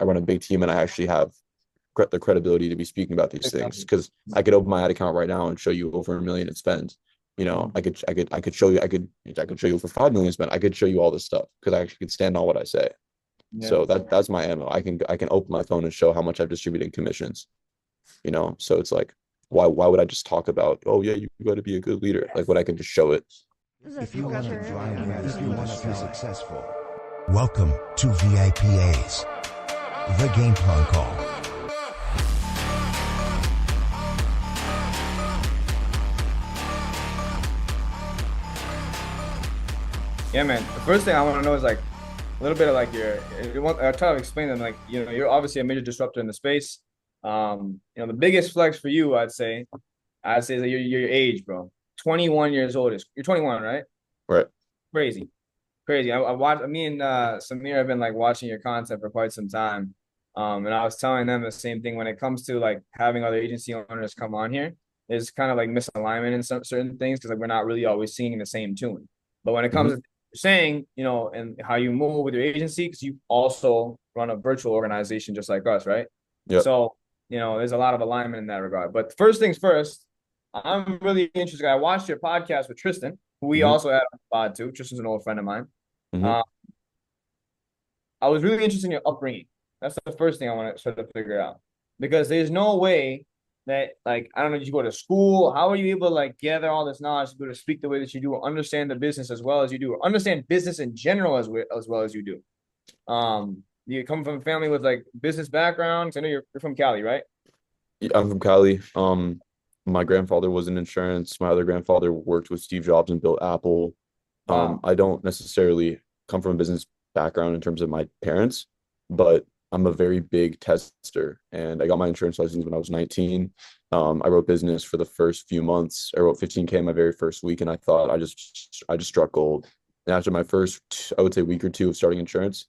I run a big team and I actually have the credibility to be speaking about these things because I could open my ad account right now and show you over 1 million in spend. I could show you I could show you over 5 million spend. I could show you all this stuff because I actually could stand on what I say. Yeah. So that's my ammo. I can open my phone and show how much I've distributed commissions. So it's like why would I just talk about, oh yeah, you got to be a good leader, like when I can just show it. This is a culture in If you want to be successful, welcome to VIPAs, the game plan call. Yeah, man. The first thing I want to know is like a little bit of like I try to explain them like, you're obviously a major disruptor in the space. The biggest flex for you, I'd say is that your age, bro. 21 years old you're 21, right? Right. Crazy. Crazy. I watched me and Samir have been like watching your content for quite some time. And I was telling them the same thing when it comes to like having other agency owners come on here. There's kind of like misalignment in some certain things because like we're not really always singing the same tune. But when it comes to saying, and how you move with your agency, because you also run a virtual organization just like us, right? Yeah. So, there's a lot of alignment in that regard. But first things first, I'm really interested. I watched your podcast with Tristan, who we Mhm. also had on the pod too. Tristan's an old friend of mine. Mhm. Uh, I was really interested in your upbringing. That's the first thing I want to sort of figure out. Because there's no way that, like, I don't know, did you go to school? How are you able to, like, gather all this knowledge to be able to speak the way that you do, or understand the business as well as you do, or understand business in general as well as you do? You come from a family with, like, business background? 'Cause I know you're from Cali, right? Yeah, I'm from Cali. My grandfather was in insurance. My other grandfather worked with Steve Jobs and built Apple. Wow. I don't necessarily come from a business background in terms of my parents, but I'm a very big tester, and I got my insurance license when I was 19. I wrote business for the first few months. I wrote 15K my very first week, and I thought I just struck gold. And after my first, I would say, week or two of starting insurance,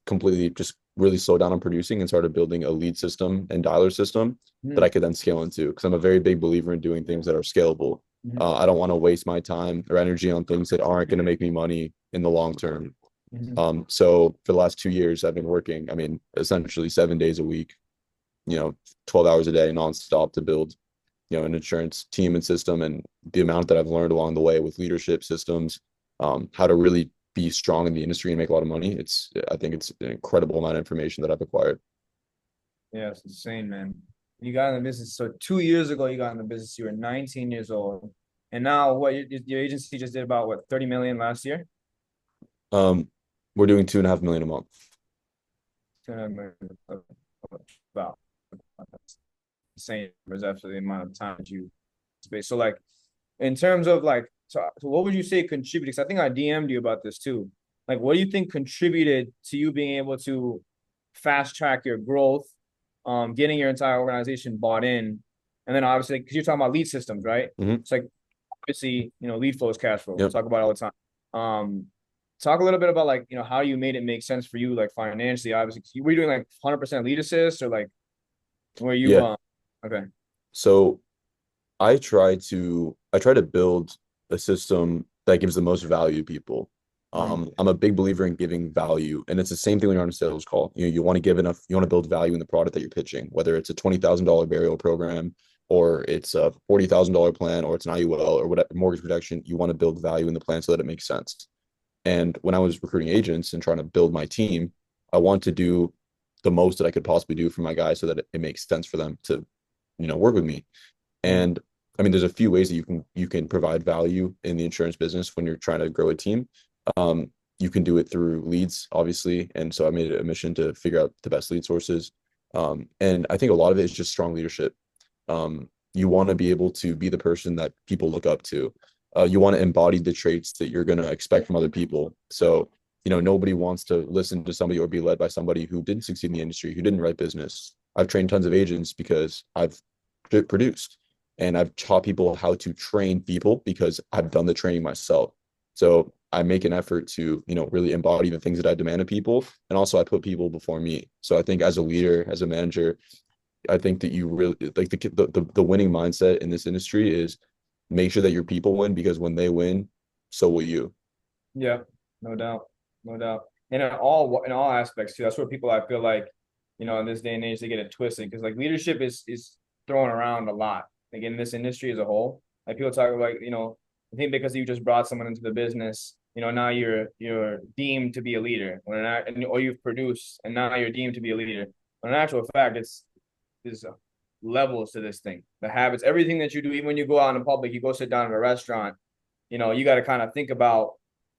completely just really slowed down on producing and started building a lead system and dialer system that I Hmm. could then scale into because I'm a very big believer in doing things that are scalable. Hmm. I don't want to waste my time or energy on things that aren't going to make me money in the long term. Hmm. So for the last 2 years, I've been working, I mean, essentially 7 days a week, 12 hours a day nonstop to build, an insurance team and system. And the amount that I've learned along the way with leadership systems, how to really be strong in the industry and make a lot of money. I think it's an incredible amount of information that I've acquired. Yeah, it's insane, man. You got in the business. So 2 years ago, you got in the business. You were 19 years old. And now what your agency just did about what, 30 million last year? Um, we're doing 2.5 million a month. 200 million. Wow. That's insane. There's absolutely the amount of time that you space. So like in terms of like, so what would you say contributed? Because I think I DM'd you about this too. Like, what do you think contributed to you being able to fast track your growth, getting your entire organization bought in, and then obviously because you're talking about lead systems, right? Mhm. It's like obviously lead flow is cash flow. We Yep. talk about it all the time. Um, Talk a little bit about like how you made it make sense for you like financially. Obviously, were you doing like 100% lead assist or like were you Yeah. okay? So I try to build a system that gives the most value to people. Mm-hmm. I'm a big believer in giving value, and it's the same thing when you're on a sales call. You want to give enough, you want to build value in the product that you're pitching, whether it's a $20,000 burial program or it's a $40,000 plan or it's an IUL or whatever mortgage protection. You want to build value in the plan so that it makes sense. And when I was recruiting agents and trying to build my team, I want to do the most that I could possibly do for my guys so that it makes sense for them to, work with me. Mm-hmm. And I mean, there's a few ways that you can provide value in the insurance business when you're trying to grow a team. Um, you can do it through leads, obviously, and so I made it a mission to figure out the best lead sources. And I think a lot of it is just strong leadership. You want to be able to be the person that people look up to. You want to embody the traits that you're going to expect from other people. So, nobody wants to listen to somebody or be led by somebody who didn't succeed in the industry, who didn't write business. I've trained tons of agents because I've produced and I've taught people how to train people because I've done the training myself. So I make an effort to, really embody the things that I demand of people. And also I put people before me. So I think as a leader, as a manager, I think that you really like the winning mindset in this industry is make sure that your people win because when they win, so will you. Yeah, no doubt, no doubt. And in all aspects too. That's where people I feel like in this day and age, they get it twisted because like leadership is thrown around a lot, like in this industry as a whole. Like people talk about, I think because you just brought someone into the business, now you're deemed to be a leader, or you've produced, and now you're deemed to be a leader. But in actual fact, there's levels to this thing. The habits, everything that you do, even when you go out in public, you go sit down at a restaurant, you got to kind of think about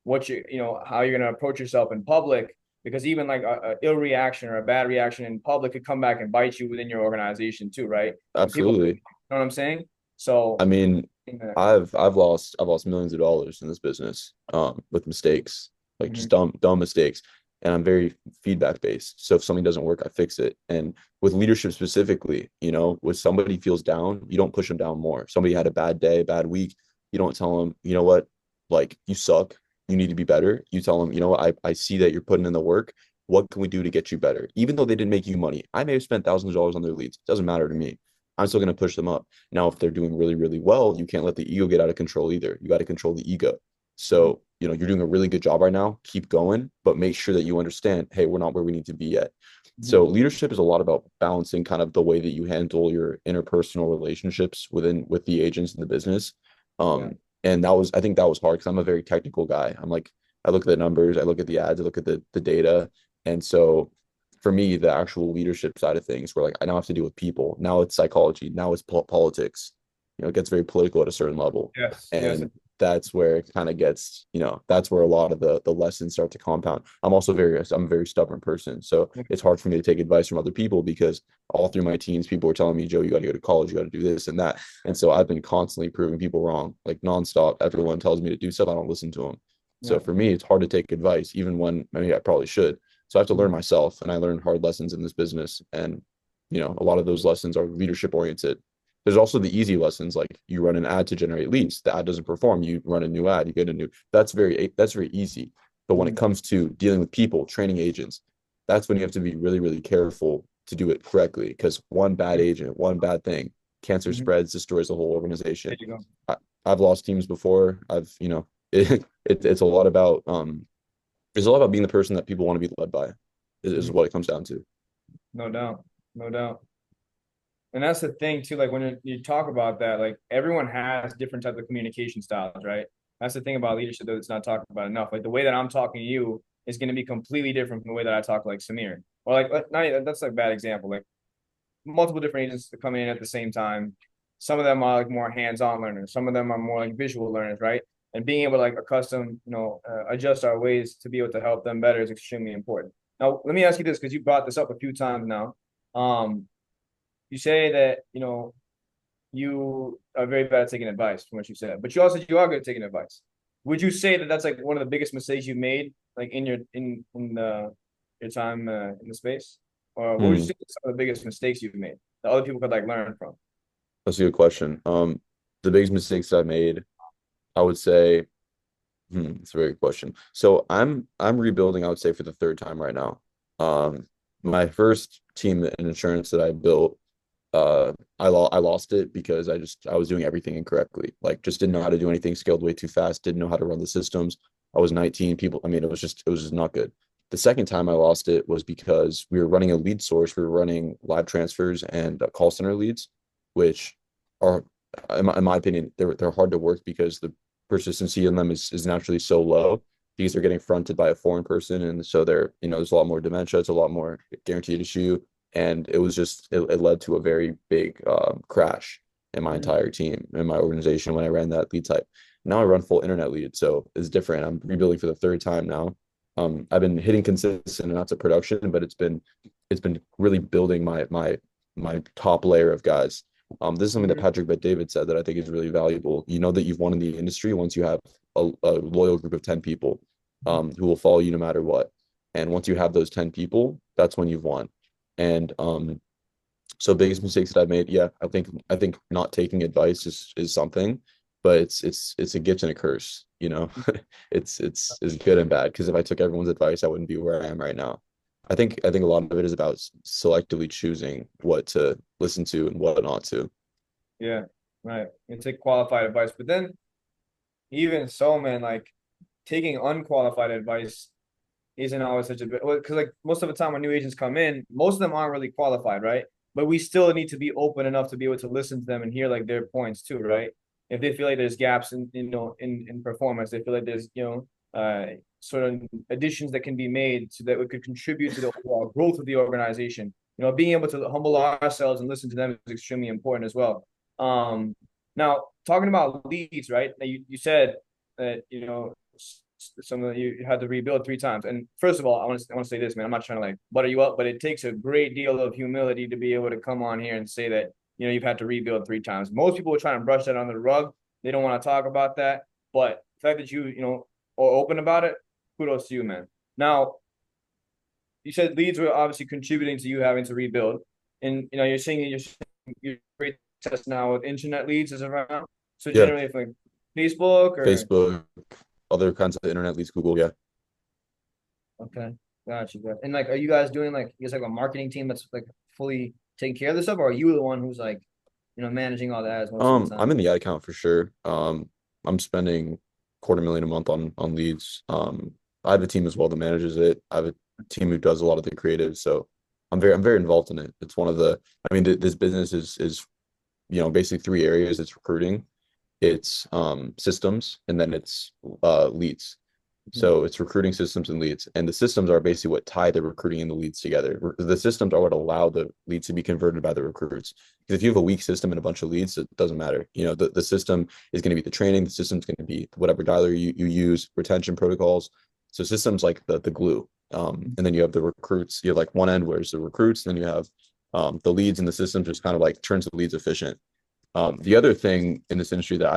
how you're going to approach yourself in public, because even like a ill reaction or a bad reaction in public could come back and bite you within your organization too, right? And people, you Absolutely. know what I'm saying? So, I mean, I've lost millions of dollars in this business with mistakes, like just mhm, dumb mistakes. And I'm very feedback based. So if something doesn't work, I fix it. And with leadership specifically, when somebody feels down, you don't push them down more. If somebody had a bad day, bad week, you don't tell them, you know what, like you suck. You need to be better. You tell them, you know what, I see that you're putting in the work. What can we do to get you better? Even though they didn't make you money, I may have spent thousands of dollars on their leads. It doesn't matter to me. I'm still going to push them up. Now, if they're doing really, really well, you can't let the ego get out of control either. You got to control the ego. mhm, So, you're doing a really good job right now. Keep going, but make sure that you understand, hey, we're not where we need to be yet. mhm, So, leadership is a lot about balancing kind of the way that you handle your interpersonal relationships with the agents in the business. yeah, And I think that was hard because I'm a very technical guy. I'm like, I look at the numbers, I look at the ads, I look at the data. And so for me, the actual leadership side of things, where like I now have to deal with people. Now it's psychology. Now it's politics. It gets very political at a certain level, yes, yes, and that's where it kind of gets. That's where a lot of the lessons start to compound. I'm a very stubborn person, so it's hard for me to take advice from other people because all through my teens, people were telling me, Joe, you got to go to college, you got to do this and that, and so I've been constantly proving people wrong, like nonstop. Everyone tells me to do stuff, I don't listen to them. So yeah, for me, it's hard to take advice, even when maybe I probably should. So I have to learn mhm, myself, and I learned hard lessons in this business. And a lot of those lessons are leadership oriented. There's also the easy lessons, like you run an ad to generate leads. The ad doesn't perform, you run a new ad, you get a new. That's very easy. But when it mhm, comes to dealing with people, training agents, that's when you have to be really, really careful to do it correctly. Because one bad yeah, agent, one bad thing, cancer mhm. spreads, destroys the whole There organization. you go. I, I've lost teams before. It's a lot about it's a lot about being the person that people want to be led by, is Mhm. what it comes down to. No doubt, no doubt. And that's the thing too, like when you talk about that, like everyone has different types of communication styles, right? That's the thing about leadership that it's not talked about enough. Like the way that I'm talking to you is going to be completely different from the way that I talk like Samir. Or not even, that's like a bad example. Like multiple different agents coming in at the same time. Some of them are like more hands-on learners. Some of them are more like visual learners, right? And being able to like adjust our ways to be able to help them better is extremely important. Now, let me ask you this because you brought this up a few times now. Um, you say that you are very bad at taking advice from what you said, but you are good at taking advice. Would you say that that's like one of the biggest mistakes you've made, like in your time in the space, or what would you Hmm, say are some of the biggest mistakes you've made that other people could like learn from? that's a good question. The biggest mistakes I made, I would say, it's a very good question. So I'm rebuilding, I would say, for the third time right now. Um, my first team in insurance that I built, I lost it because I was doing everything incorrectly. Like just didn't know how to do anything, scaled way too fast, didn't know how to run the systems. I was 19 people. I mean, it was just not good. The second time I lost it was because we were running a lead source. We were running live transfers and call center leads, which are, in my opinion, they're hard to work because the persistency in them is naturally so low because they're getting fronted by a foreign person, and so there's a lot more dementia, it's a lot more guaranteed issue, and it led to a very big crash in my Mhm. entire team in my organization when I ran that lead type. Now I run full internet lead, so it's different. I'm rebuilding for the third time now. I've been hitting consistent amounts of production, but it's been really building my top layer of guys. This is something that Mhm. Patrick Bet-David said that I think is really valuable. You know that you've won in the industry once you have a loyal group of 10 people who will follow you no matter what. And once you have those 10 people, that's when you've won. And so biggest mistakes that I've made, yeah, I think not taking advice is something, but it's a gift and a curse, you know. It's good and bad because if I took everyone's advice, I wouldn't be where I am right now. I think a lot of it is about selectively choosing what to listen to and what not to. Yeah, right. And take qualified advice, but then even so, man, like taking unqualified advice isn't always such a bit, because like most of the time when new agents come in, most of them aren't really qualified, right? But we still need to be open enough to be able to listen to them and hear like their points too, right? If they feel like there's gaps in in performance, they feel like there's sort of additions that can be made so that we could contribute to the overall growth of the organization. Being able to humble ourselves and listen to them is extremely important as well. Now talking about leads, right? You said that some of you had to rebuild 3 times. And first of all, I want to say this, man. I'm not trying to like butter you up, but it takes a great deal of humility to be able to come on here and say that you've had to rebuild 3 times. Most people are trying to brush that under the rug. They don't want to talk about that. But the fact that you are open about it, kudos to you, man. Now, you said leads were obviously contributing to you having to rebuild, and you're seeing your great test now with internet leads is around. So Yeah, generally, if like Facebook or Facebook, other kinds of internet leads, Google. Yeah. okay, gotcha. And like, are you guys doing like you guys have a marketing team that's like fully taking care of this stuff, or are you the one who's like managing all the ads most of the I'm time? in the ad account for sure. I'm spending 250,000 a month on leads. I have a team as well that manages it. I have a team who does a lot of the creative, so I'm very involved in it. It's one of the, I mean, this business is basically 3 areas. It's recruiting, it's systems, and then it's leads. So it's recruiting, systems, and leads. And the systems are basically what tie the recruiting and the leads together. The systems are what allow the leads to be converted by the recruits. Because if you have a weak system and a bunch of leads, it doesn't matter. The system is going to be the training, the system's going to be whatever dialer you use, retention protocols. So systems like the glue. And then you have the recruits. You have like one end where it's the recruits, then you have the leads, and the system just kind of like turns the leads efficient. The other thing in this industry that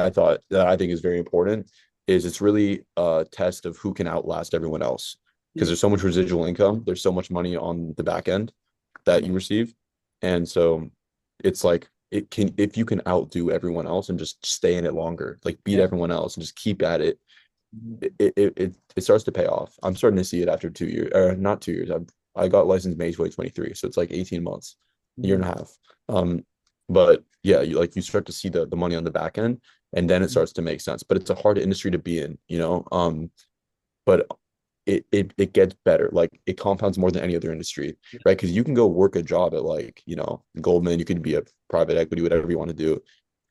I think is very important is it's really a test of who can outlast everyone else, because there's so much residual income, there's so much money on the back end that you receive, and so it's like if you can outdo everyone else and just stay in it longer, like beat Yeah. everyone else and just keep at it, it starts to pay off. I'm starting to see it after 2 years, or not 2 years. I got licensed May 2023, so it's like 18 months, year and a half. But yeah, you start to see the money on the back end, and then it starts to make sense. But it's a hard industry to be in. But it gets better. Like it compounds more than any other industry, right? Because you can go work a job at like Goldman, you could be a private equity, whatever you want to do,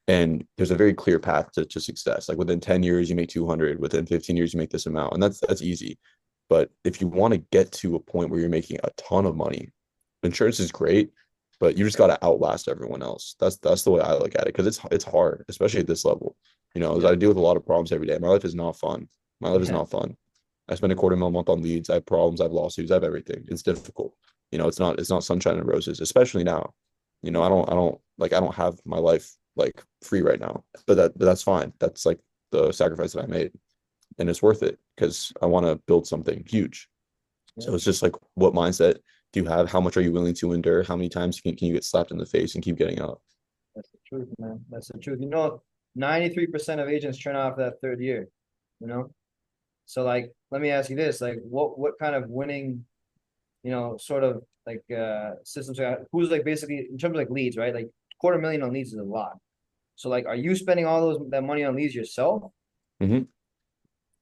and there's a very clear path to success. Like within 10 years you make 200, within 15 years you make this amount, and that's easy. But if you want to get to a point where you're making a ton of money, insurance is great, but you just got to outlast everyone else. That's the way I look at it, because it's hard, especially at this level. As I deal with a lot of problems every day. My life is not fun. My life is not fun. I spend 250,000 a month on leads. I have problems. I have lawsuits. I have everything. It's difficult. It's not sunshine and roses, especially now. I don't have my life like free right now, but that's fine. That's like the sacrifice that I made, and it's worth it because I want to build something huge. So it's just like, what mindset do you have? How much are you willing to endure? How many times can you get slapped in the face and keep getting up? That's the truth, man. That's the truth. 93% of agents turn off that third year, you know? So like, let me ask you this, like what kind of winning, sort of like systems who's like basically in terms of like leads, right? Like 250,000 on leads is a lot. So like, are you spending all that money on leads yourself? Hmm.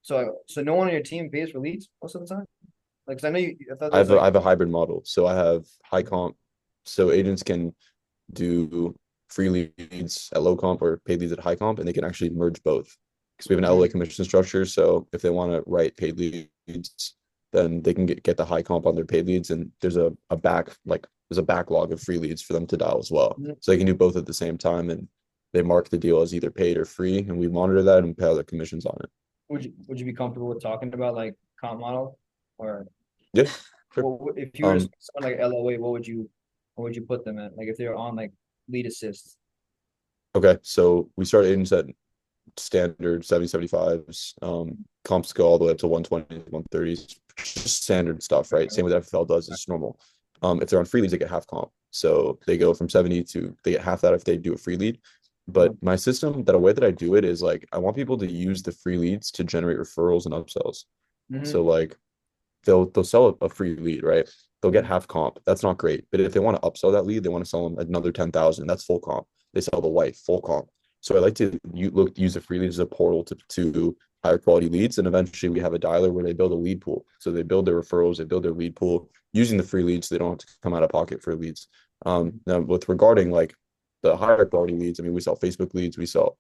So no one on your team pays for leads most of the time? Like, 'cause I know I thought I there was have a, I like, have a hybrid model. So I have high comp. So agents can do free leads at low comp or paid leads at high comp, and they can actually merge both because we have an LOA commission structure. So if they want to write paid leads, then they can get the high comp on their paid leads, and there's a backlog of free leads for them to dial as well. So they can do both at the same time, and they mark the deal as either paid or free, and we monitor that and pay all the commissions on it. would you be comfortable with talking about like comp model or Yeah, sure. if you were Um, someone like LOA, what would you put them at? Like if they're on like lead assist. okay, so we start agents at standard 70, 75s. Comps go all the way up to 120, 130s, just standard stuff, right? Same with FFL does, it's normal. If they're on free leads, they get half comp. So they go from 70 to they get half that if they do a free lead. But my system, that a way that I do it is like I want people to use the free leads to generate referrals and upsells. So like they'll sell a free lead, right? They'll get half comp. That's not great. But if they want to upsell that lead, they want to sell them another 10,000. That's full comp. They sell the wife, full comp. So I like to use the free leads as a portal to higher quality leads. And eventually we have a dialer where they build a lead pool. So they build their referrals, they build their lead pool using the free leads. So they don't have to come out of pocket for leads. Now with regarding like the higher quality leads, I mean, we sell Facebook leads, we sell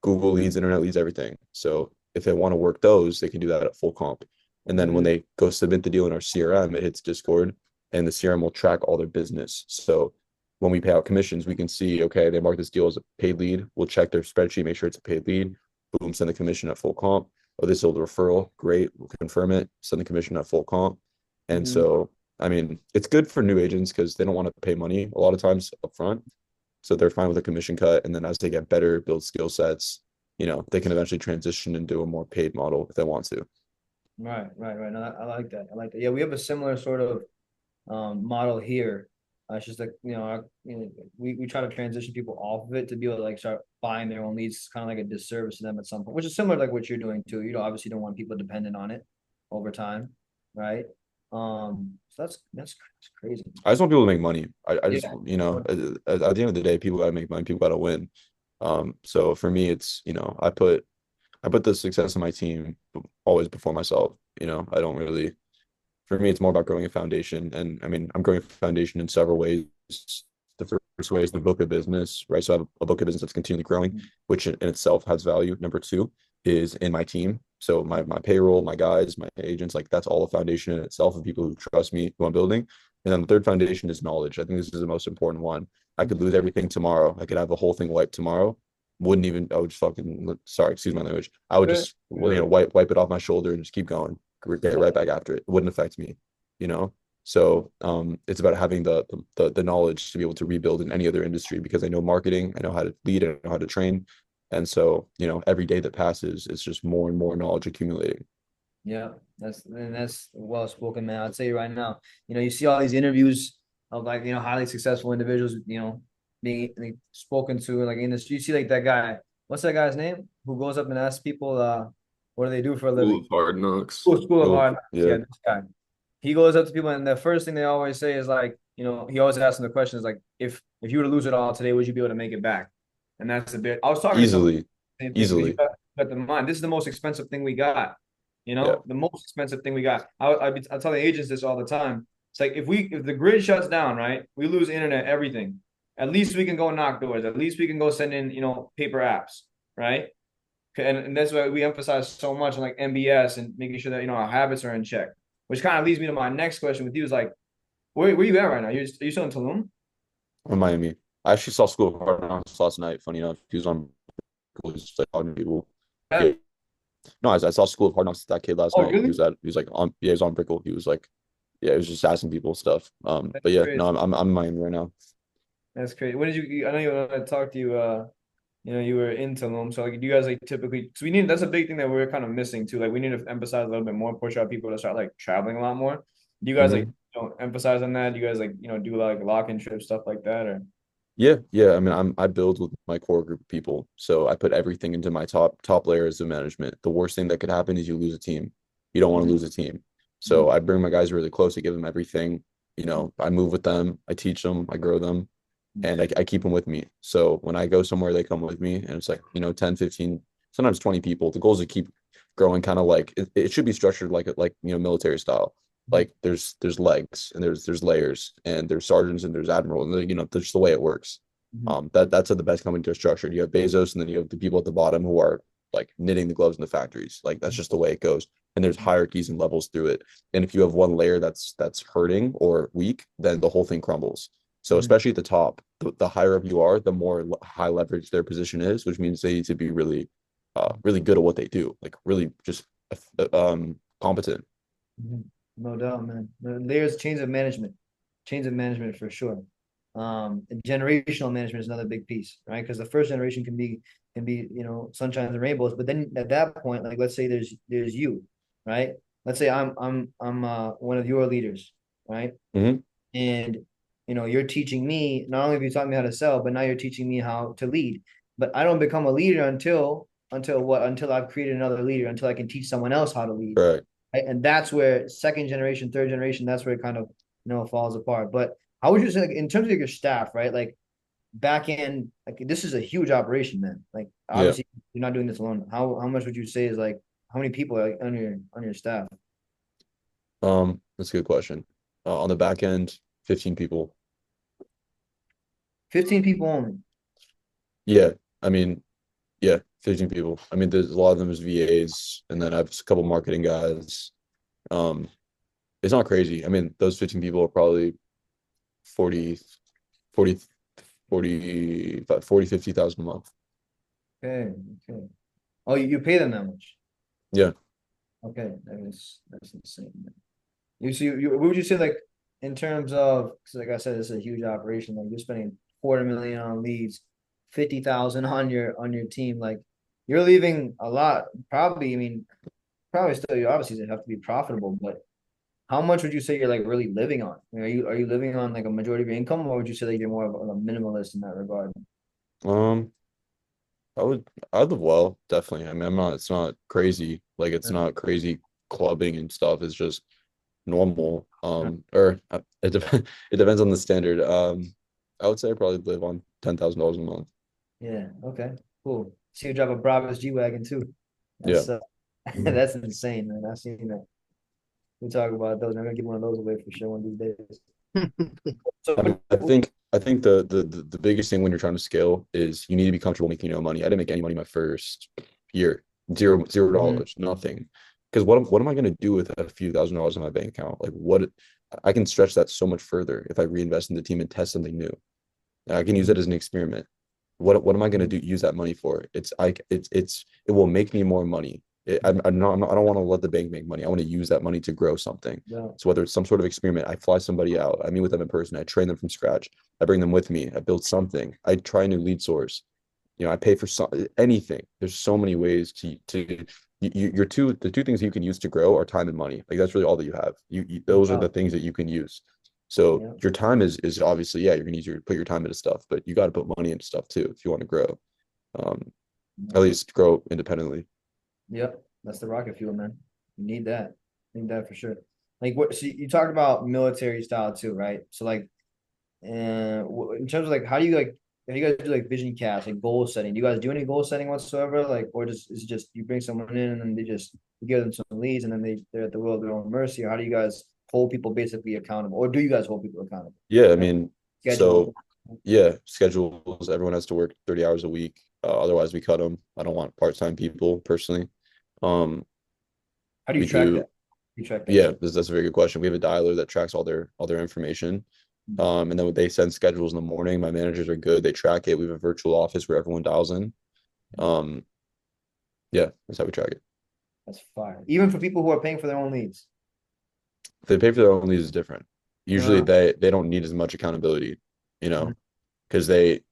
Google leads, internet leads, everything. So if they want to work those, they can do that at full comp. And then when they go submit the deal in our CRM, it hits Discord and the CRM will track all their business. So when we pay out commissions, we can see, okay, they mark this deal as a paid lead. We'll check their spreadsheet, make sure it's a paid lead. Boom, send the commission at full comp. Oh, this is a referral. Great. We'll confirm it, send the commission at full comp. And so, I mean, it's good for new agents because they don't want to pay money a lot of times upfront. So they're fine with a commission cut. And then as they get better, build skill sets, they can eventually transition and do a more paid model if they want to. Right. No, I like that. Yeah, we have a similar sort of model here. It's just like we try to transition people off of it to be able to like start buying their own leads. It's kind of like a disservice to them at some point, which is similar to like what you're doing too. You obviously don't want people dependent on it over time, right? So that's crazy. I just want people to make money. I just, Yeah. at the end of the day, people gotta make money, people gotta win. So for me, it's, I put the success of my team always before myself. I don't really, for me, it's more about growing a foundation. And I mean, I'm growing a foundation in several ways. The first way is the book of business, right? So I have a book of business that's continually growing, which in itself has value. Number two is in my team. So my payroll, my guys, my agents, like that's all a foundation in itself of people who trust me, who I'm building. And then the third foundation is knowledge. I think this is the most important one. I could lose everything tomorrow. I could have the whole thing wiped tomorrow. Wouldn't even, I would just fucking, sorry, excuse my language. I would just, wipe it off my shoulder and just keep going, get right back after it. It wouldn't affect me, you know? So it's about having the knowledge to be able to rebuild in any other industry because I know marketing, I know how to lead, I know how to train. And so, every day that passes, it's just more and more knowledge accumulating. Yeah, that's well spoken, man. I'd say right now, you see all these interviews of like, highly successful individuals, being like, spoken to like in this. You see like that guy, what's that guy's name? Who goes up and asks people, what do they do for a School living? of Hard Knocks. School of Hard Knocks. Yeah. Yeah, this guy. He goes up to people, and the first thing they always say is like, he always asks them the question is like, if you were to lose it all today, would you be able to make it back? And that's a bit. I was talking to someone Easily, same thing because you easily. got the mind. This is the most expensive thing we got. Yeah. The most expensive thing we got. I tell the agents this all the time. It's like if the grid shuts down, right? We lose internet, everything. At least we can go knock doors. At least we can go send in, paper apps, right? And that's why we emphasize so much on like MBS and making sure that our habits are in check. Which kind of leads me to my next question with you is like, where you at right now? Are you still in Tulum? Or Miami. I actually saw School of Hard Knocks last night. Funny enough, he was on. He was just like talking to people. Yeah. No, I saw School of Hard Knocks that kid last Oh, night. really? He was like on, yeah, he was on Brickle. He was like, yeah, he was just asking people stuff. That's But yeah, crazy. no, I'm in Miami right now. That's crazy. When did you? I know you when I talked to you. You were in Tulum. So like, do you guys like typically? Because we need that's a big thing that we're kind of missing too. Like, we need to emphasize a little bit more, push our people to start like traveling a lot more. Do you guys like Mhm. emphasize on that? Do you guys like do like lock-in trips stuff like that or? Yeah. I mean, I build with my core group of people, so I put everything into my top layers of management. The worst thing that could happen is you lose a team. You don't want to lose a team. So I bring my guys really close. I give them everything. I move with them. I teach them. I grow them. And I keep them with me. So when I go somewhere, they come with me, and it's like 10, 15, sometimes 20 people. The goal is to keep growing, kind of like it should be structured like military style. Like there's legs and there's layers and there's sergeants and there's admiral and that's just the way it works. That's how the best companies are structured. You have Bezos and then you have the people at the bottom who are like knitting the gloves in the factories. Like that's just the way it goes. And there's hierarchies and levels through it. And if you have one layer that's hurting or weak, then the whole thing crumbles. So especially at the top, the higher up you are, the more high leverage their position is, which means they need to be really, really good at what they do, like really just competent. No doubt, man. The layers, chains of management for sure. And generational management is another big piece, right? Because the first generation can be sunshine and rainbows, but then at that point, like let's say there's you, right? Let's say I'm one of your leaders, right? Mhm. And you're teaching me not only have you taught me how to sell, but now you're teaching me how to lead. But I don't become a leader until what? Until I've created another leader, until I can teach someone else how to lead. Right. Right? And that's where second generation, third generation, that's where it kind of falls apart. But how would you say, like, in terms of your staff, right? Like, back end, like this is a huge operation, man. Like Yeah. obviously you're not doing this alone. How much would you say is like how many people are like on your staff? That's a good question. On the back end, 15 people. 15 people only. Yeah. I mean, yeah, 15 people. I mean, there's a lot of them is VAs, and then I have a couple marketing guys. Um, it's not crazy. I mean, those 15 people are probably 40, 40, 50,000 a month. Okay, okay. Oh, you pay them that much. Yeah. Okay, that's insane, man. You see, what would you say like in terms of, because like I said, it's a huge operation. Like you're spending 250,000 on leads, 50,000 on your team. Like you're leaving a lot. Probably, I mean, probably still you obviously have to be profitable, but how much would you say you're like really living on? Like, are you living on like a majority of your income, or would you say that you're more of a minimalist in that regard? Um, I'd live well, definitely. I mean, it's not crazy. Like it's not crazy clubbing and stuff. It's just normal. It depends on the standard. I would say I probably live on $10,000 a month. Yeah. Okay. Cool. See you drive a Brabus G wagon too. Yeah. That's that's insane, man. I've seen that. We talk about those. I'm gonna give one of those away for sure one of these days. So, I mean, I think the biggest thing when you're trying to scale is you need to be comfortable making your own money. I didn't make any money my first year. Zero Mhm. dollars, nothing. Because what am I gonna do with a few $1,000s in my bank account? Like what I can stretch that so much further if I reinvest in the team and test something new. And I can use it as an experiment. What am I gonna do? Use that money for? It will make me more money. I don't want to let the bank make money. I want to use that money to grow something. Yeah. So whether it's some sort of experiment, I fly somebody out, I meet with them in person, I train them from scratch, I bring them with me, I build something, I try a new lead source. I pay for anything. There's so many ways the two things you can use to grow are time and money. Like that's really all that you have. Those are the Wow. things that you can use. So Yeah. your time is obviously, yeah, you're gonna put your time into stuff, but you got to put money into stuff too if you want to grow. Um, at least grow independently. Yep. That's the rocket fuel, man. You need that. Need that for sure. Like what? So you talked about military style too, right? So like, in terms of like, how do you guys do like vision cast, like goal setting? Do you guys do any goal setting whatsoever? Like, or just is it just you bring someone in and then you give them some leads and then they're at the will of their own mercy? Or how do you guys hold people basically accountable, or do you guys hold people accountable? Yeah, I Like mean, schedule. so yeah, schedules. Everyone has to work 30 hours a week. Otherwise, we cut them. I don't want part-time people personally. Um, How do you we track do. that? You track that Yeah, shit. that's a very good question. We have a dialer that tracks all their information. And then they send schedules in the morning. My managers are good. They track it. We have a virtual office where everyone dials in. Um, yeah, that's how we track it. That's fire. Even for people who are paying for their own leads. If they pay for their own leads, is different. Usually, Uh, they don't need as much accountability, because they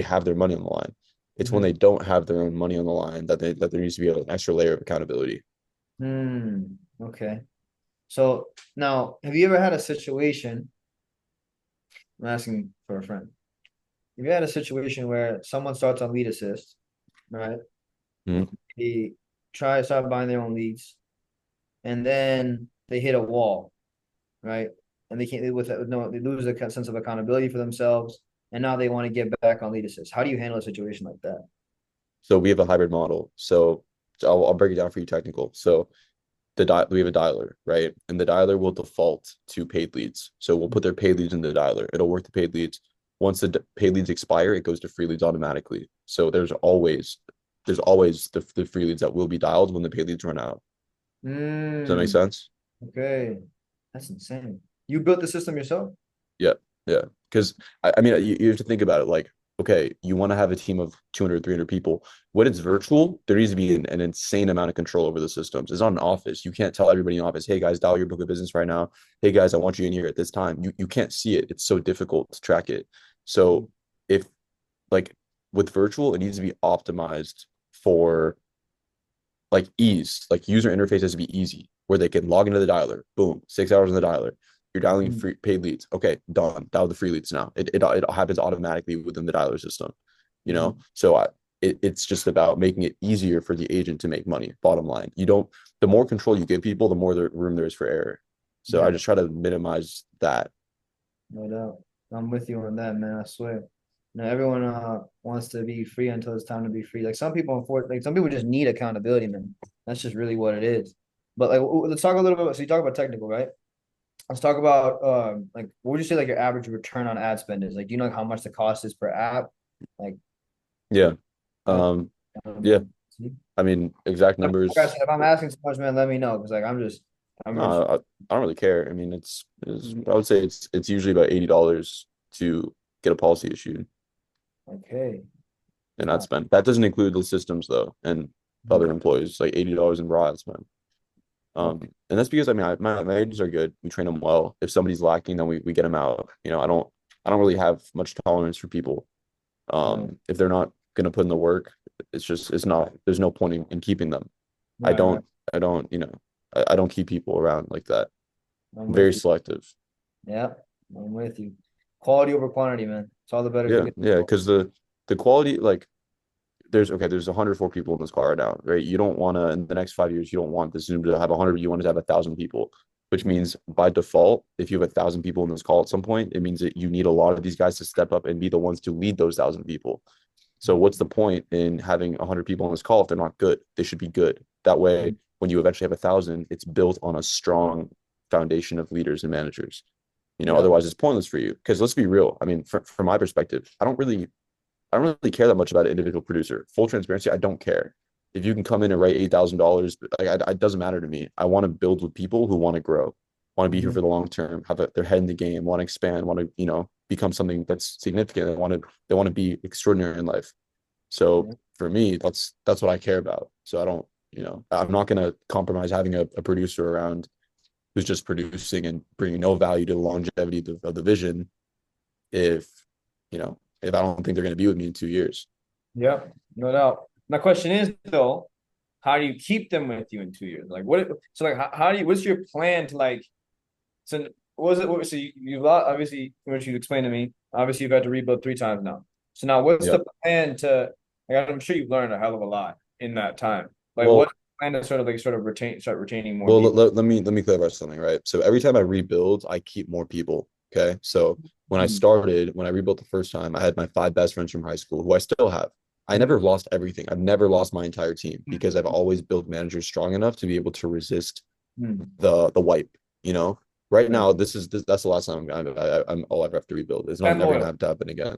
have their money on the line. It's when mhm. they don't have their own money on the line that there needs to be an extra layer of accountability. Okay. So now, have you ever had a situation? I'm asking for a friend. Have you had a situation where someone starts on lead assist, right? Mhm. They try to start buying their own leads, and then they hit a wall, right? And they can't with no, they lose a sense of accountability for themselves, and now they want to get back on lead assist. How do you handle a situation like that? So we have a hybrid model. So I'll break it down for you technical. So we have a dialer, right? And the dialer will default to paid leads. So we'll put their paid leads in the dialer. It'll work the paid leads. Once the paid leads expire, it goes to free leads automatically. So there's always the free leads that will be dialed when the paid leads run out. Does that make Hmm. sense? Okay. That's insane. You built the system yourself? Yeah. Yeah. Because I mean, you have to think about it like, okay, you want to have a team of 200, 300 people. When it's virtual, there needs to be an insane amount of control over the systems. It's not an office. You can't tell everybody in the office, hey guys, dial your book of business right now. Hey guys, I want you in here at this time. You can't see it. It's so difficult to track it. So if like with virtual, it needs to be optimized for like ease, like user interface has to be easy, where they can log into the dialer. Boom, 6 hours in the dialer. You're dialing Mm. free paid leads. Okay, done. Dial the free leads now. It happens automatically within the dialer system. So it's just about making it easier for the agent to make money. Bottom line, you don't. The more control you give people, the more room there is for error. So I Yeah, just try to minimize that. no doubt. I'm with you on that, man. I swear. You know, everyone wants to be free until it's time to be free. Like some people, like some people just need accountability, man. That's just really what it is. But like, let's talk a little bit. So you talk about technical, right? Let's talk about like what would you say like your average return on ad spend is? Like, do you know like, how much the cost is per app? Like, Yeah. what? Um, yeah. I mean, exact Like I numbers. said, if I'm asking too much, man, let me know because like I'm just No, I don't really care. I mean, it's mm, I would say it's usually about $80 to get a policy issued okay. and ad Wow. spend. That doesn't include the systems though and other Mhm. employees, like $80 in raw ad spend. Okay. And that's because I mean, my agents are good. We train them well. If somebody's lacking, then we get them out. You know, I don't really have much tolerance for people. Right. If they're not gonna put in the work, it's not. There's no point in keeping them. I Right. Right. don't I don't you know I don't keep people around like that. I'm I'm very with you. selective. Yeah, I'm with you. Quality over quantity, man. It's all the better to Yeah, get. yeah, because the quality like there's 104 people in this car right now, right? You don't want to in the next 5 years you don't want this Zoom to have 100. You want to have 1,000 people, which means by default, if you have 1,000 people in this call at some point, it means that you need a lot of these guys to step up and be the ones to lead those 1,000 people. So what's the point in having 100 people on this call if they're not good? They should be good. That way, when you eventually have 1,000, it's built on a strong foundation of leaders and managers. You know, Yeah. otherwise it's pointless for you. Because let's be real. I mean, from my perspective, I don't really care that much about an individual producer. Full transparency, I don't care. If you can come in and write $8,000, like it doesn't matter to me. I want to build with people who want to grow, want to be here Mhm. for the long term, have their head in the game, want to expand, want to become something that's significant. They want to be extraordinary in life. So Yeah. for me, that's what I care about. So I don't, I'm not going to compromise having a producer around who's just producing and bringing no value to the longevity of the vision if if I don't think they're going to be with me in 2 years. Yeah, no doubt. My question is though, how do you keep them with you in 2 years? Like what? So like, how do you? What's your plan to like? So what was it? So you've obviously, what you explained to me. Obviously, you've had to rebuild 3 times now. So now, what's Yeah. the plan to? Like, I'm sure you've learned a hell of a lot in that time. Like, what's Well, the plan to sort of start retaining more well, people? let me clarify something, right? So every time I rebuild, I keep more people. Okay. So Mhm. when I rebuilt the first time, I had my 5 best friends from high school who I still have. I Mhm. never lost everything. I've never lost my entire team because I've always built managers strong enough to be able to resist Mhm. the wipe. You know, right Right. now that's the last time I'm all ever have to rebuild. It's not And never gonna loyal. have to happen again.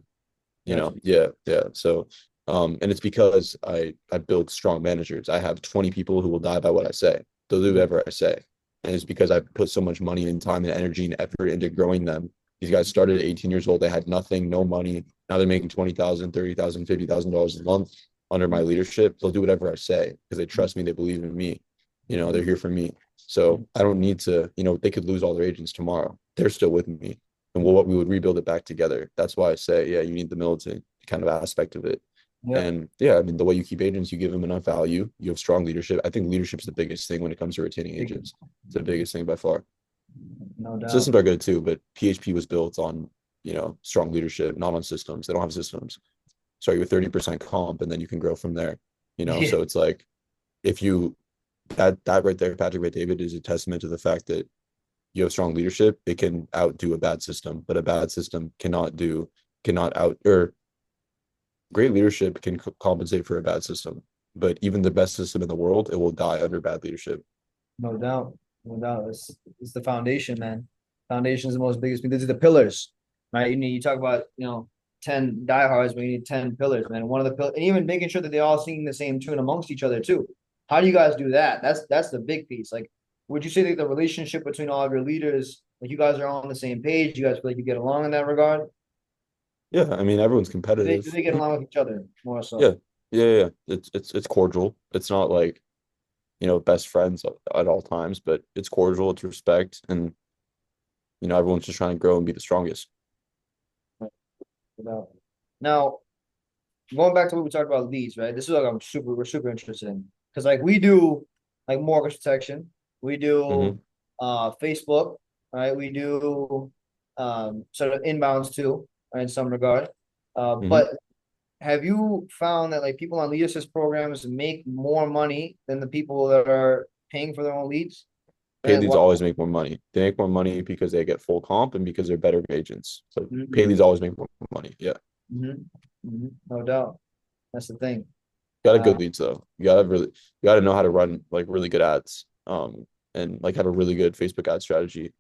Gotcha. Yeah, yeah. So, and it's because I build strong managers. I have 20 people who will die by what I say. They'll do Mhm. whatever I say. And it's because I put so much money and time and energy and effort into growing them. These guys started at 18 years old. They had nothing, no money. Now they're making 20,000, 30,000, $50,000 a month under my leadership. They'll do whatever I say because they trust me. They believe in me. They're here for me. So I don't need to, they could lose all their agents tomorrow. They're still with me and what we would rebuild it back together. That's why I say, yeah, you need the militant kind of aspect of it. Yeah. And yeah, I mean, the way you keep agents, you give them enough value, you have strong leadership. I think leadership is the biggest thing when it comes to retaining agents. It's the biggest thing by far. No doubt. Systems are good too, but PHP was built on, strong leadership, not on systems. They don't have systems. Start with 30% comp and then you can grow from there. Yeah. So it's like if you that right there, Patrick Ray David is a testament to the fact that you have strong leadership, it can outdo a bad system, but a bad system cannot out or great leadership can compensate for a bad system. But even the best system in the world, it will die under bad leadership. No doubt. No doubt. It's the foundation, man. Foundation is the most biggest. These are the pillars, right? You talk about, 10 diehards, but you need 10 pillars, man. One of the pillars, and even making sure that they all sing the same tune amongst each other too. How do you guys do that? That's the big piece. Like, would you say that the relationship between all of your leaders, like you guys are all on the same page? You guys feel like you get along in that regard? Yeah, I mean everyone's Do competitive. they get along with each other more Yeah, so? yeah. It's cordial. It's not like best friends at all times, but it's cordial. It's respect, and everyone's just trying to grow and be the strongest. Without. Now, going back to what we talked about leads, right? This is like we're super interested in because like we do like mortgage protection, we do Hmm. Facebook, right? We do sort of inbounds too, right, in some regard. Hmm. But have you found that like people on lead assist programs make more money than the people that are paying for their own leads? Paid And leads what? always make more money. They make more money because they get full comp and because they're better agents. So paid Mhm. leads always make more money. Yeah. No doubt. That's the thing. Got a good leads though. You gotta know how to run like really good ads. And like have a really good Facebook ad strategy.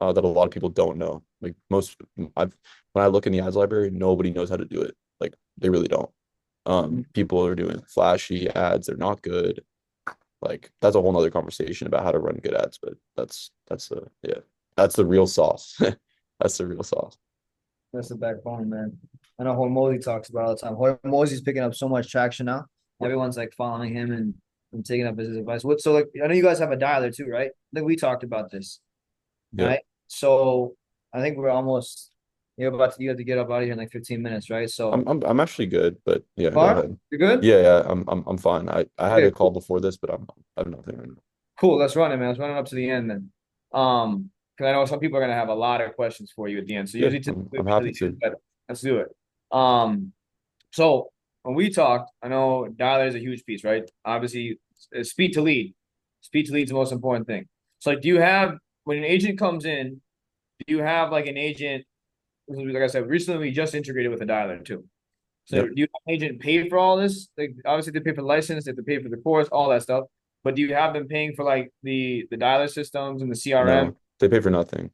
That a lot of people don't know. Like I've when I look in the ads library, nobody knows how to do it. Like they really don't. People are doing flashy ads, they're not good. Like that's a whole nother conversation about how to run good ads, but that's the real sauce. That's the real sauce. That's the backbone, man. I know Hormozy talks about it all the time. Hormozy's picking up so much traction now. Everyone's like following him and taking up his advice. What so like I know you guys have a dialer too, right? I think we talked about this. Yeah. Right. So I think we're almost you have to get up out of here in like 15 minutes, right? So I'm actually good, but yeah, go far? ahead. You're good? Yeah, I'm fine. I had Okay, a call before this, but I have nothing right now. cool. Let's run it, man. Let's run it up to the end then. Because I know some people are gonna have a lot of questions for you at the end. So Yeah, usually I'm happy to to. but let's do it. So when we talked, I know dialer is a huge piece, right? Obviously, speed to lead. Speed to lead is the most important thing. So like, do you have when an agent comes in, do you have like an agent? Like I said, recently we just integrated with a dialer too. So Yep. do you have an agent pay for all this? Like obviously they pay for the license, they have to pay for the course, all that stuff. But do you have them paying for like the dialer systems and the CRM? No, they pay for nothing.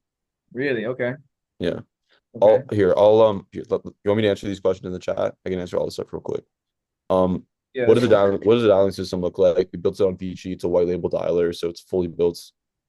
Really? Okay. Yeah. Okay. You want me to answer these questions in the chat? I can answer all this stuff real quick. Um, Yeah. what does the dialing system look like? We built it on Vici. It's a white label dialer, so it's fully built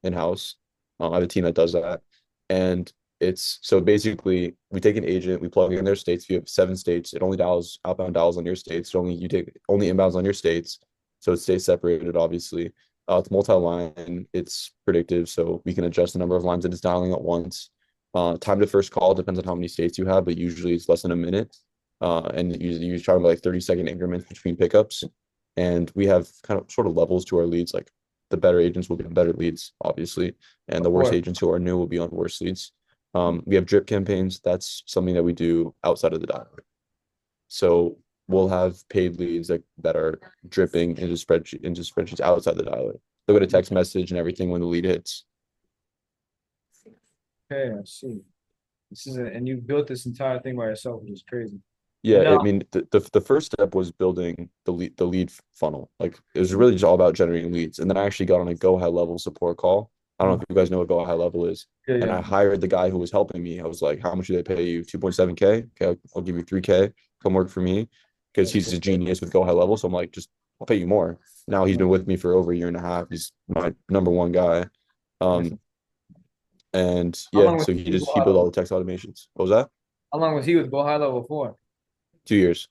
in-house. I have a team that does that. And it's so basically we take an agent, we plug in their states. If you have 7 states, it only dials outbound dials on your states. You take only inbounds on your states. So it stays separated, obviously. It's multi-line, it's predictive, so we can adjust the number of lines that it's dialing at once. Time to first call depends on how many states you have, but usually it's less than a minute. And you're talking about like 30-second increments between pickups. And we have kind of sort of levels to our leads. Like the better agents will get better leads, obviously, and the worst Or agents who are new will be on worse leads. We have drip campaigns. That's something that we do outside of the dialer. So we'll have paid leads that are dripping into spreadsheets outside the dialer. They'll get a text message and everything when the lead hits. okay, I see. And you built this entire thing by yourself, which is crazy. Yeah, No. I mean the first step was building the lead funnel. Like it was really just all about generating leads. And then I actually got on a Go High Level support call. I don't know if you guys know what Go High Level is. Yeah, And I yeah. hired the guy who was helping me. I was like, how much do they pay you? 2.7K? Okay, I'll give you 3K. Come work for me. Because he's a genius with Go High Level. So I'm like, just I'll pay you more. Now he's been with me for over a year and a half. He's my number one guy. Um, and How yeah, long was so he with Go he High built all Level? the text automations. What was that? How long was he with Go High Level for? 2 years.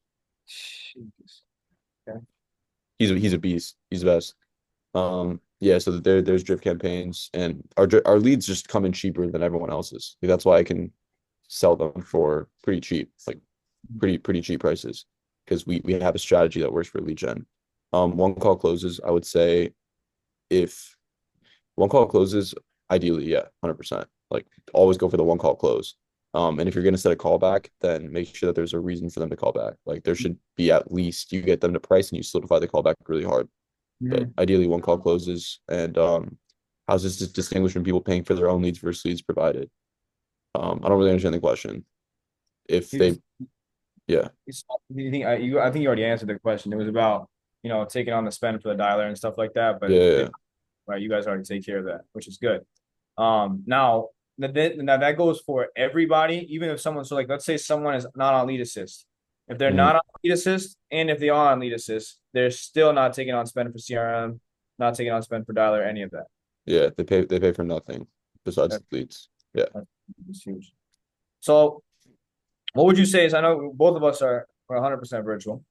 Jeez. Okay. He's a beast. He's the best. Yeah, so there's drip campaigns and our leads just come in cheaper than everyone else's. Like, that's why I can sell them for pretty cheap, like pretty cheap prices because we have a strategy that works for lead gen. One call closes, I would say if one call closes, ideally, yeah, 100%. Like always go for the one call close. And if you're gonna set a callback, then make sure that there's a reason for them to call back. Like there should be at least you get them to price and you solidify the callback really hard. But Mhm. ideally, one call closes. And how's this distinguished from people paying for their own leads versus leads provided? I don't really understand the question. If You they, just yeah, you think I think you already answered the question. It was about, taking on the spend for the dialer and stuff like that, but yeah, right, you guys already take care of that, which is good. Now that goes for everybody, even if someone, so like let's say someone is not on lead assist. If they're mhm, not on lead assist, and if they are on lead assist, they're still not taking on spend for CRM, not taking on spend for dialer, any of that. yeah. They pay for nothing besides the leads. Yeah. That's huge. So what would you say is, I know both of us are 100% virtual,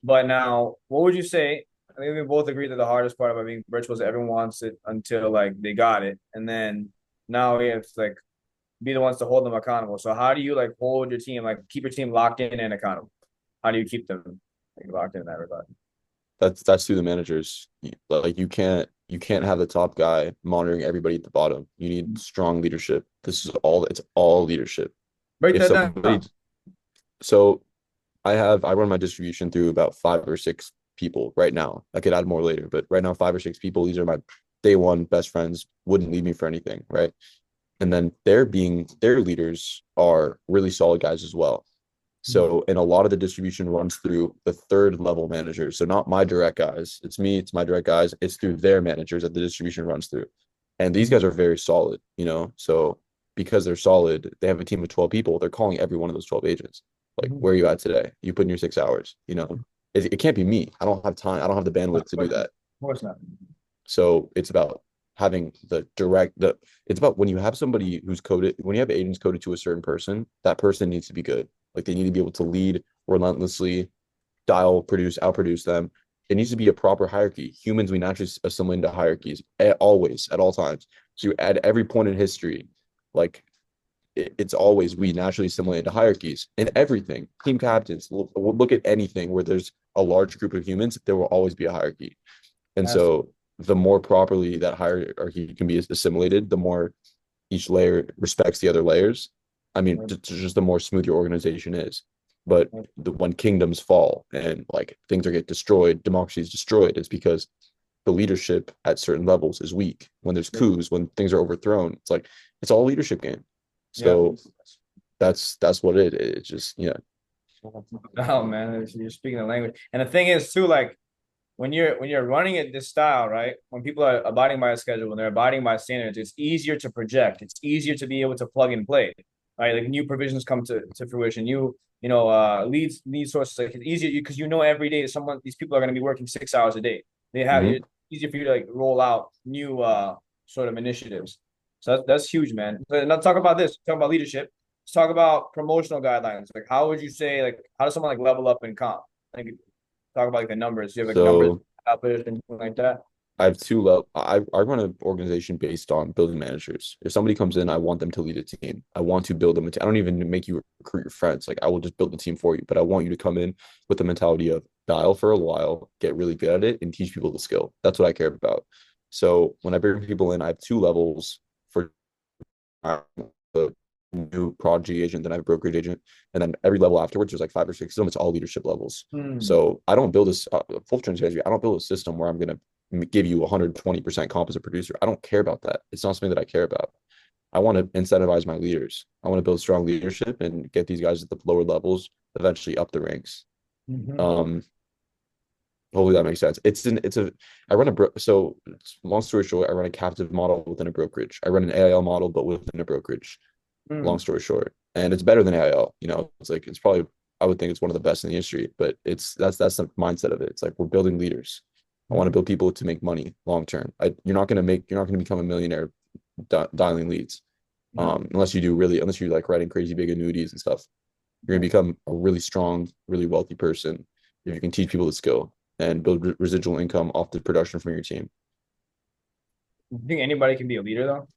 but now what would you say? I think we both agree that the hardest part about being virtual is everyone wants it until like they got it. And then now we have to like be the ones to hold them accountable. So how do you like hold your team, like keep your team locked in and accountable? How do you keep them like locked in that regard? That's through the managers. Like you can't have the top guy monitoring everybody at the bottom. You need strong leadership. It's all leadership. Break If that somebody down. so I run my distribution through about 5 or 6 people right now. I could add more later, but right now 5 or 6 people. These are my day one best friends. Wouldn't leave me for anything, right? And then their leaders are really solid guys as well. So, and a lot of the distribution runs through the third level managers. So not my direct guys. It's me, it's my direct guys. It's through their managers that the distribution runs through. And these guys are very solid, you know. So because they're solid, they have a team of 12 people. They're calling every one of those 12 agents. Like, where are you at today? You put in your 6 hours, you know. It can't be me. I don't have time. I don't have the bandwidth to do that. Of course not. So it's about having it's about when you have somebody who's coded, when you have agents coded to a certain person, that person needs to be good. Like they need to be able to lead relentlessly, outproduce them. It needs to be a proper hierarchy. Humans, we naturally assimilate into hierarchies always, at all times. So at every point in history, like it's always we naturally assimilate into hierarchies in everything. Team captains, we'll look at anything where there's a large group of humans, there will always be a hierarchy. And so the more properly that hierarchy can be assimilated, the more each layer respects the other layers. I mean, just the more smooth your organization is. But when kingdoms fall and like things are get destroyed, democracy is destroyed, it's because the leadership at certain levels is weak. When there's coups, when things are overthrown, it's like it's all a leadership game. So that's what it's just, yeah. Oh man, you're speaking the language. And the thing is too, like when you're running it this style, right? When people are abiding by a schedule, when they're abiding by standards, it's easier to project. It's easier to be able to plug and play, right? Like new provisions come to fruition. Lead sources, like it's easier because you know every day these people are going to be working 6 hours a day. It's easier for you to like roll out new sort of initiatives. So that's huge, man. But now talk about this. Talk about leadership. Let's talk about promotional guidelines. Like, how would you say, like, how does someone like level up in comp? Like, talk about like the numbers. You have like numbers, outputs, and like that. I have two level. I run an organization based on building managers. If somebody comes in, I want them to lead a team. I want to build them. I don't even make you recruit your friends. Like I will just build the team for you. But I want you to come in with the mentality of dial for a while, get really good at it, and teach people the skill. That's what I care about. So when I bring people in, I have two levels for the new prodigy agent, then I have a brokerage agent, and then every level afterwards, there's like 5 or 6 of them. It's all leadership levels. So I don't build this full transparency. I don't build a system where I'm going to give you 120% comp as a producer. I don't care about that. It's not something that I care about. I want to incentivize my leaders. I want to build strong leadership and get these guys at the lower levels eventually up the ranks. Hopefully that makes sense. So long story short, I run a captive model within a brokerage. I run an AIL model, but within a brokerage. Long story short, and it's better than AIL. You know, it's probably, I would think it's one of the best in the industry. But that's the mindset of it. It's like we're building leaders. I want to build people to make money long term. You're not going to become a millionaire dialing leads, unless you like writing crazy big annuities and stuff. You're going to become a really strong, really wealthy person if you can teach people the skill and build residual income off the production from your team. You think anybody can be a leader though?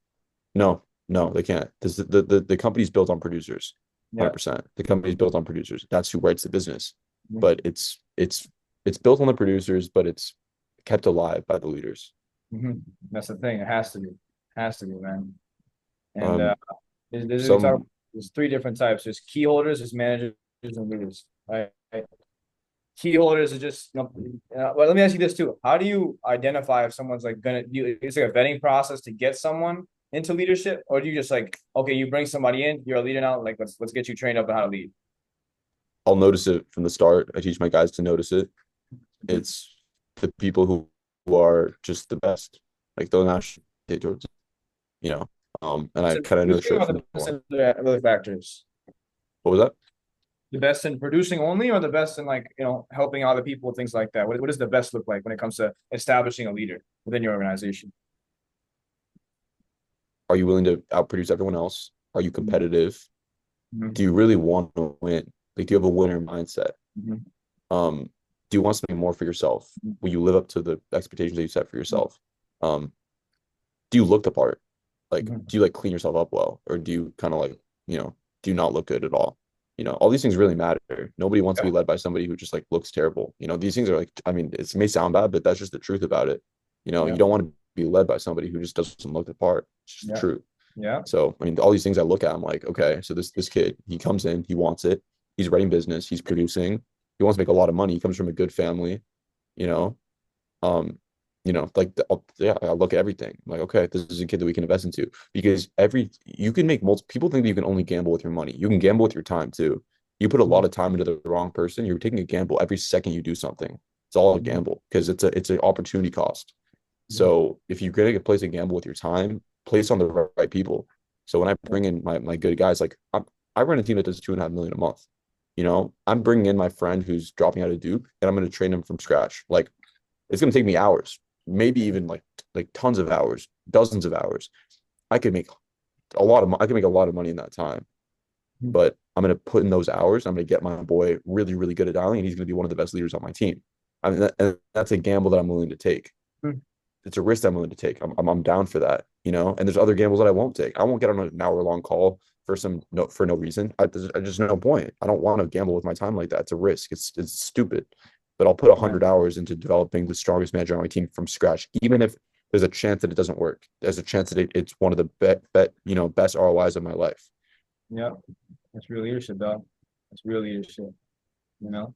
No, they can't. The company's built on producers, 100%. The company's built on producers. That's who writes the business. But it's built on the producers, but it's kept alive by the leaders. That's the thing. It has to be, man. And there's 3 different types. There's key holders, there's managers, and leaders. Right? Key holders are just. Well, let me ask you this too. How do you identify if someone's like gonna do? It's like a vetting process to get someone into leadership, or do you just like, okay, you bring somebody in, you're a leader now, like let's get you trained up on how to lead? I'll notice it from the start. I teach my guys to notice it. It's the people who are just the best, like they'll naturally take towards, you know. And I kind of know the other factors. What was that? The best in producing only, or the best in like, helping other people, things like that? What does the best look like when it comes to establishing a leader within your organization? Are you willing to outproduce everyone else? Are you competitive? Do you really want to win? Like, do you have a winner mindset? Do you want something more for yourself? Will you live up to the expectations that you set for yourself? Do you look the part? Like, do you like clean yourself up well? Or do you kind of like, do you not look good at all? All these things really matter. Nobody wants to be led by somebody who just like looks terrible. These things are like, I mean, it may sound bad, but that's just the truth about it. You don't want to be led by somebody who just doesn't look the part. It's just the truth. So, I mean, all these things I look at, I'm like, okay, so this kid, he comes in, he wants it. He's writing business. He's producing. He wants to make a lot of money. He comes from a good family, like, I look at everything. I'm like, okay, this is a kid that we can invest into, because you can make multiple, people think that you can only gamble with your money. You can gamble with your time too. You put a lot of time into the wrong person, you're taking a gamble every second you do something. It's all a gamble because it's an opportunity cost. So if you're gonna place a gamble with your time, place on the right people. So when I bring in my good guys, like I run a team that does 2.5 million a month. I'm bringing in my friend who's dropping out of Duke, and I'm going to train him from scratch. Like it's going to take me hours, maybe even like tons of hours, dozens of hours. I could make I can make a lot of money in that time, but I'm going to put in those hours. I'm going to get my boy really, really good at dialing, and he's going to be one of the best leaders on my team. I mean, and that's a gamble that I'm willing to take. It's a risk I'm willing to take. I'm down for that, And there's other gambles that I won't take. I won't get on an hour long call for no reason. I just no point. I don't want to gamble with my time like that. It's a risk. It's stupid. But I'll put 100 hours into developing the strongest manager on my team from scratch, even if there's a chance that it doesn't work. There's a chance that it's one of the best ROIs of my life. Yeah, that's real leadership, dog. That's real leadership. You know.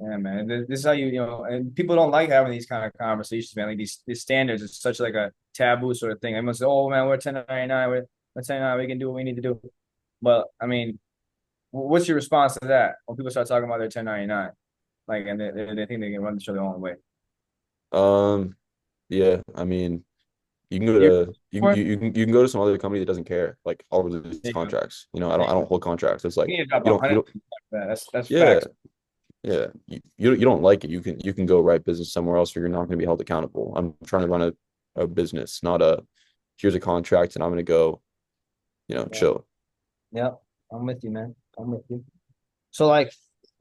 Yeah, man. This is how and people don't like having these kind of conversations, man. Like these standards, it's such like a taboo sort of thing. I must say, oh man, we're 1099, we're 1099, we can do what we need to do. But I mean, what's your response to that when people start talking about their 1099? Like, and they think they can run the show their own way. Yeah, I mean, you can go to you can go to some other company that doesn't care. Like I'll release contracts. I don't hold contracts. It's like You you don't that's yeah. facts. Yeah, you don't like it. You can go write business somewhere else where you're not going to be held accountable. I'm trying to run a business, not here's a contract and I'm going to go, chill. Yeah, I'm with you, man. I'm with you. So like,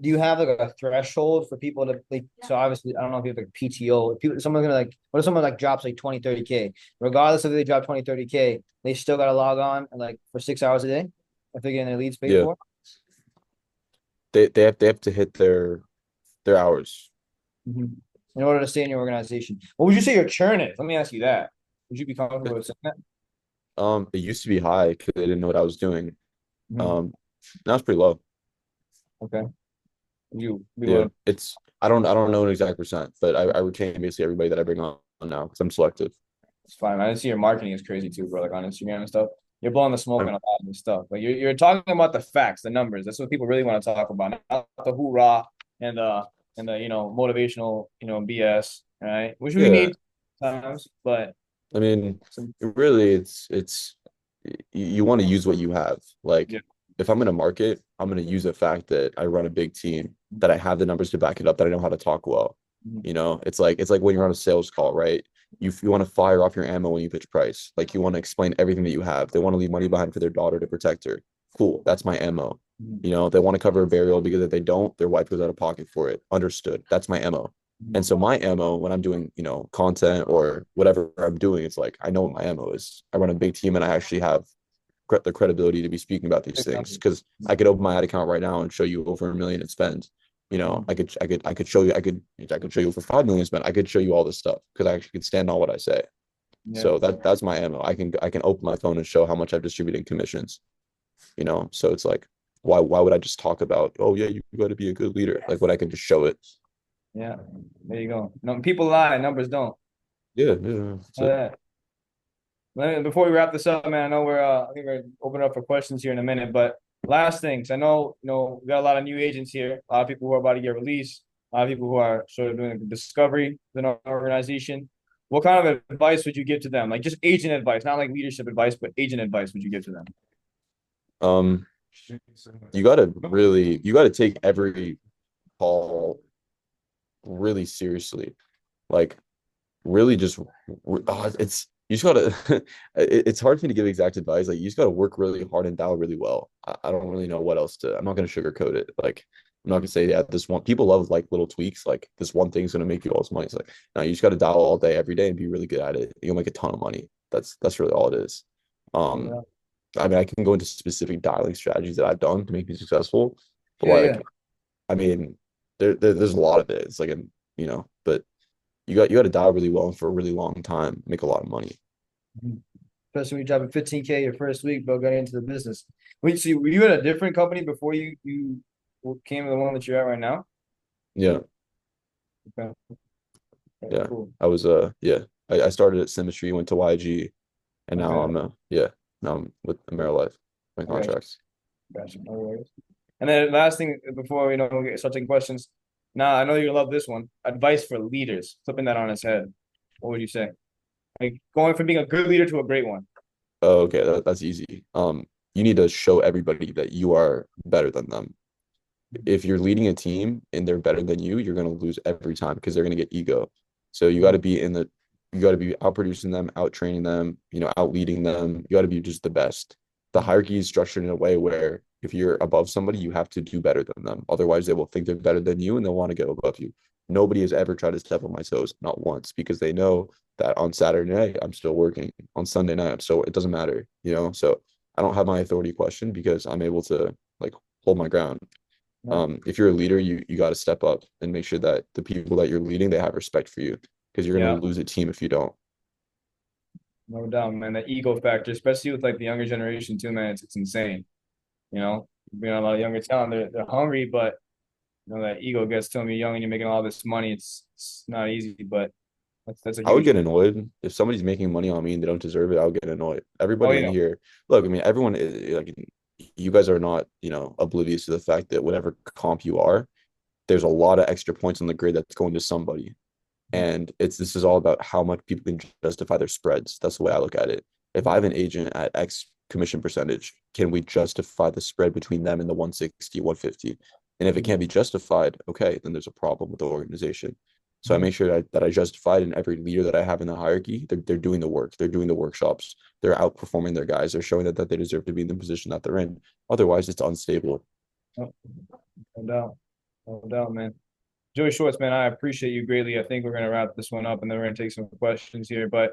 do you have like a threshold for people to like, so obviously I don't know if you have like PTO, if people, someone's gonna like, what if someone like drops like 20, 30K, regardless if they drop 20, 30K, they still got to log on and like for 6 hours a day if they're getting their leads paid Yeah, for? they have to hit their hours. In order to stay in your organization. What would you say your churn is? Let me ask you that. Would you be comfortable with saying that? It used to be high because they didn't know what I was doing. Mhm. Now it's pretty low. Okay. You be Yeah, willing. I don't know an exact percent, but I retain basically everybody that I bring on now because I'm selective. It's fine. I see your marketing is crazy too, bro. Like on Instagram and stuff. You're blowing the smoke on I'm, a lot of this stuff. Like you're talking about the facts, the numbers. That's what people really want to talk about, not the hoorah and the motivational BS, right? Which we yeah, need sometimes, but I mean, some, really, it's you want to use what you have. Like, yeah. if I'm in a market, I'm going to use the fact that I run a big team, that I have the numbers to back it up, that I know how to talk well. It's like when you're on a sales call, right? You want to fire off your ammo when you pitch price. Like you want to explain everything that you have. They want to leave money behind for their daughter to protect her. Cool, that's my ammo. They want to cover a burial because if they don't, their wife goes out of pocket for it. Understood. That's my ammo. And so my ammo when I'm doing, content or whatever I'm doing, it's like I know what my ammo is. I run a big team and I actually have the credibility to be speaking about these things because I could open my ad account right now and show you over 1 million in spend. I could show you I could show you over 5 million spend. I could show you all this stuff because I actually could stand on what I say. Yeah. So that's my ammo. I can open my phone and show how much I've distributed in commissions. So it's like why would I just talk about, oh yeah, you got to be a good leader, like when I can just show it. Yeah, there you go. No, people lie, numbers don't. Yeah, Before we wrap this up, man, I know I think we're opening up for questions here in a minute, but last things, I know, we got a lot of new agents here, a lot of people who are about to get released, a lot of people who are sort of doing discovery within our organization. What kind of advice would you give to them? Like just agent advice, not like leadership advice, but agent advice would you give to them? You gotta take every call really seriously. Like really just it's you just gotta it's hard for me to give exact advice. Like you just gotta work really hard and dial really well. I don't really know what else I'm not gonna sugarcoat it. Like I'm not gonna say, yeah, this one, people love like little tweaks, like this one thing's gonna make you all this money. It's like no, you just gotta dial all day every day and be really good at it. You'll make a ton of money. That's really all it is. Yeah. I mean, I can go into specific dialing strategies that I've done to make me successful, but Yeah. I mean, there's a lot of it. It's like but you got to dial really well and for a really long time, make a lot of money. Especially when you're dropping 15K your first week, bro, getting into the business. Wait, see, were you at a different company before you came to the one that you're at right now? Yeah, Okay. yeah. Cool. I was yeah. I started at Symmetry, went to YG, and now Okay. now I'm with AmeriLife, my Okay. contracts. Gotcha. No worries. And then last thing before we start taking questions. Now I know you love this one. Advice for leaders. Flipping that on its head. What would you say? Like going from being a good leader to a great one. Oh, okay, that's easy. You need to show everybody that you are better than them. If you're leading a team and they're better than you, you're going to lose every time because they're going to get ego. So you got to be you got to be out producing them, out training them, out leading them. You got to be just the best. The hierarchy is structured in a way where if you're above somebody, you have to do better than them. Otherwise, they will think they're better than you and they'll want to go above you. Nobody has ever tried to step on my toes, not once, because they know that on Saturday night, I'm still working. On Sunday night, so it doesn't matter. So I don't have my authority questioned because I'm able to like hold my ground. If you're a leader, you got to step up and make sure that the people that you're leading, they have respect for you because you're going Yeah, to lose a team if you don't. no doubt, man. The ego factor, especially with like the younger generation too, man. It's insane. Being a lot of younger talent, they're hungry, but that ego gets to them. You're young and you're making all this money. It's not easy, but that's a I would huge. get annoyed if somebody's making money on me and they don't deserve it. I would get annoyed. Oh Everybody in yeah, here, look, I mean, everyone is like, you guys are not, oblivious to the fact that whatever comp you are, there's a lot of extra points on the grid that's going to somebody. And this is all about how much people can justify their spreads. That's the way I look at it. If I have an agent at X commission percentage, can we justify the spread between them and the 160, 150? And if it can't be justified, okay, then there's a problem with the organization. So I make sure that I justified, and every leader that I have in the hierarchy, they're doing the work, they're doing the workshops, they're outperforming their guys, they're showing that they deserve to be in the position that they're in. Otherwise, it's unstable. no doubt, no doubt, man. Joey Schwartz, man, I appreciate you greatly. I think we're gonna wrap this one up, and then we're gonna take some questions here. But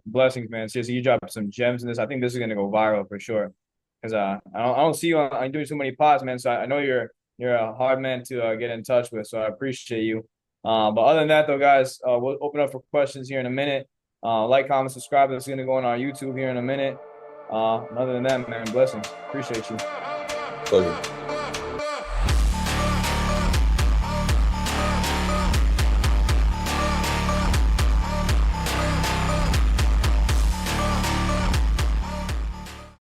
blessings, man. Seriously, you dropped some gems in this. I think this is gonna go viral for sure. Because I don't see you on doing too many pods, man. So I know you're a hard man to get in touch with. So I appreciate you. But other than that, though, guys, we'll open up for questions here in a minute. Like, comment, subscribe. This is gonna go on our YouTube here in a minute. Other than that, man, blessings. Appreciate you. Pleasure.